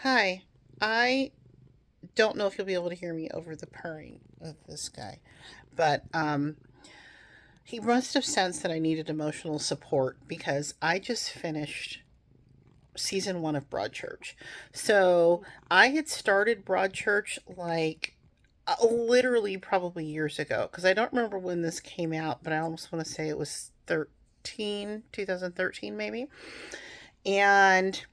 Hi. I don't know if you'll be able to hear me over the purring of this guy, but he must have sensed that I needed emotional support because I just finished season 1 of Broadchurch. So I had started Broadchurch like literally probably years ago because I don't remember when this came out, but I almost want to say it was 2013 maybe. And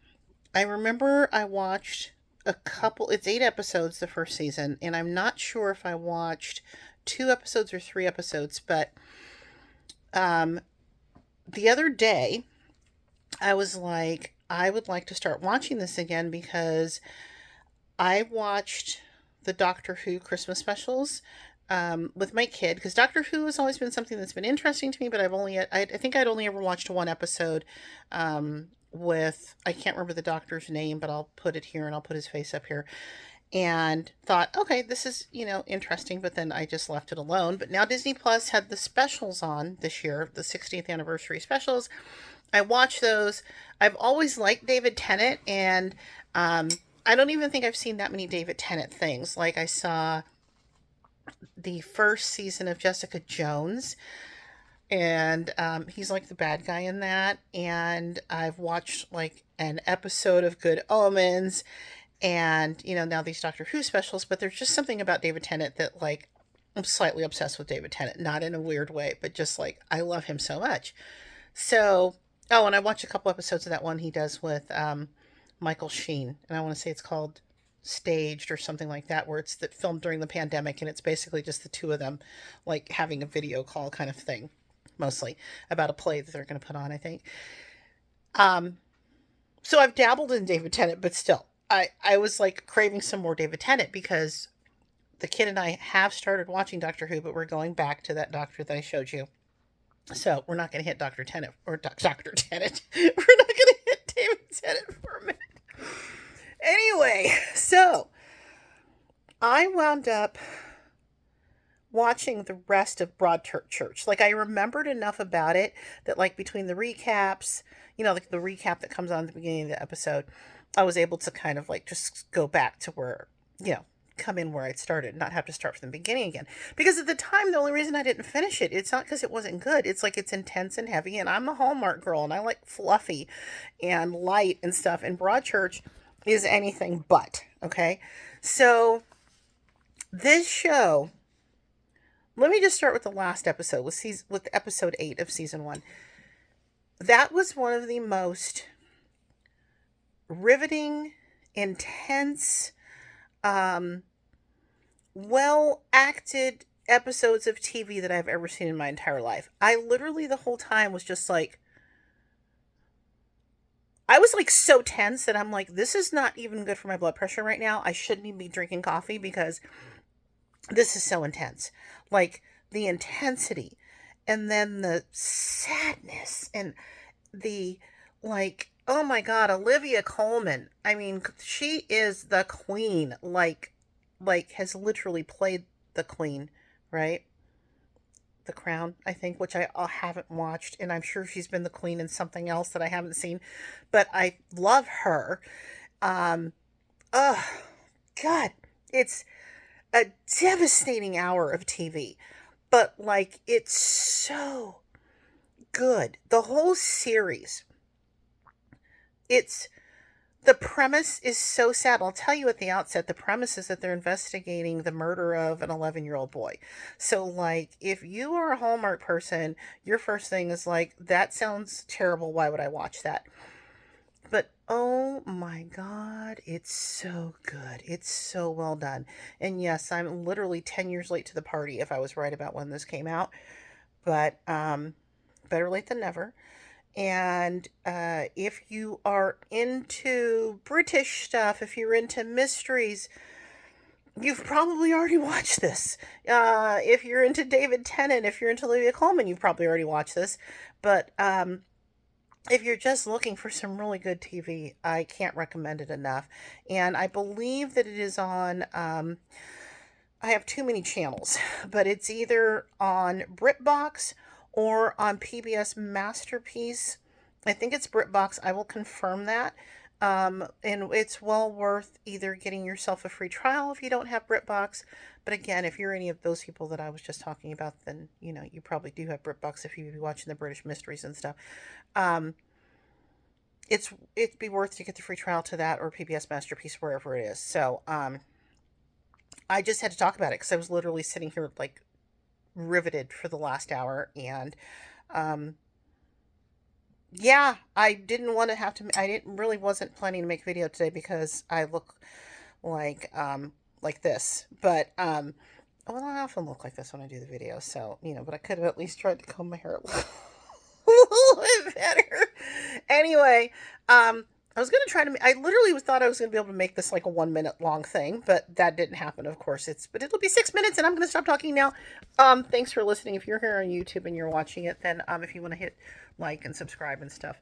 I remember I watched it's 8 episodes the first season, and I'm not sure if I watched 2 episodes or 3 episodes, but um, the other day I was like, I would like to start watching this again because I watched the Doctor Who Christmas specials with my kid because Doctor Who has always been something that's been interesting to me, but I think I'd only ever watched one episode with, I can't remember the doctor's name, but I'll put it here and I'll put his face up here, and thought, okay, this is, interesting, but then I just left it alone. But now Disney Plus had the specials on this year, the 60th anniversary specials. I watched those. I've always liked David Tennant, and um, I don't even think I've seen that many David Tennant things. Like I saw the first season of Jessica Jones, and he's like the bad guy in that. And I've watched like an episode of Good Omens, and now these Doctor Who specials. But there's just something about David Tennant that like I'm slightly obsessed with David Tennant, not in a weird way, but just like I love him so much. So, oh, and I watched a couple episodes of that one he does with Michael Sheen, and I want to say it's called Staged or something like that, where it's that filmed during the pandemic, and it's basically just the two of them, like having a video call kind of thing, mostly about a play that they're going to put on, I think. Um, so I've dabbled in David Tennant, but still, I was like craving some more David Tennant because the kid and I have started watching Doctor Who, but we're going back to that doctor that I showed you. So we're not going to hit Dr. Tennant or Dr. Tennant. We're not going to hit David Tennant for a minute. Anyway, so I wound up watching the rest of Broadchurch. Like I remembered enough about it that like between the recaps, like the recap that comes on at the beginning of the episode, I was able to kind of like just go back to where, you know, come in where I'd started, not have to start from the beginning again. Because at the time, the only reason I didn't finish it, it's not because it wasn't good. It's like it's intense and heavy, and I'm a Hallmark girl, and I like fluffy and light and stuff. And Broadchurch is anything but. Okay, so this show. Let me just start with the last episode, with episode 8 of season 1. That was one of the most riveting, intense, um, well acted episodes of TV that I've ever seen in my entire life. I literally the whole time was just like, I was like so tense that I'm like, this is not even good for my blood pressure right now. I shouldn't even be drinking coffee because this is so intense. Like the intensity, and then the sadness, and the like, oh my god, Olivia Colman. I mean, she is the queen. Like has literally played the queen, right? The Crown, I think, which I haven't watched, and I'm sure she's been the queen in something else that I haven't seen, but I love her. Um, oh God, it's a devastating hour of TV, but like it's so good. The whole series, it's the premise is so sad. I'll tell you at the outset, the premise is that they're investigating the murder of an 11-year-old boy. So, like, if you are a Hallmark person, your first thing is like, that sounds terrible. Why would I watch that? But oh my God, it's so good. It's so well done. And yes, I'm literally 10 years late to the party if I was right about when this came out. But better late than never. And if you are into British stuff, if you're into mysteries, you've probably already watched this. If you're into David Tennant, if you're into Olivia Colman, you've probably already watched this. But if you're just looking for some really good TV, I can't recommend it enough. And I believe that it is on. I have too many channels, but it's either on BritBox or on PBS Masterpiece. I think it's BritBox. I will confirm that. And it's well worth either getting yourself a free trial if you don't have BritBox. But again, if you're any of those people that I was just talking about, then you probably do have BritBox if you'd be watching the British mysteries and stuff. Um, it'd be worth to get the free trial to that or PBS Masterpiece wherever it is. So I just had to talk about it because I was literally sitting here like riveted for the last hour, and um, yeah, I didn't want to have to. I didn't really wasn't planning to make a video today because I look like this, but well, I often look like this when I do the video, so but I could have at least tried to comb my hair a little bit better. Anyway, I was gonna try to. I literally thought I was gonna be able to make this like a 1 minute long thing, but that didn't happen. Of course, but it'll be 6 minutes, and I'm gonna stop talking now. Thanks for listening. If you're here on YouTube and you're watching it, then if you want to hit like and subscribe and stuff,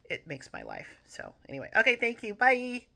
it makes my life. So anyway, okay, thank you. Bye.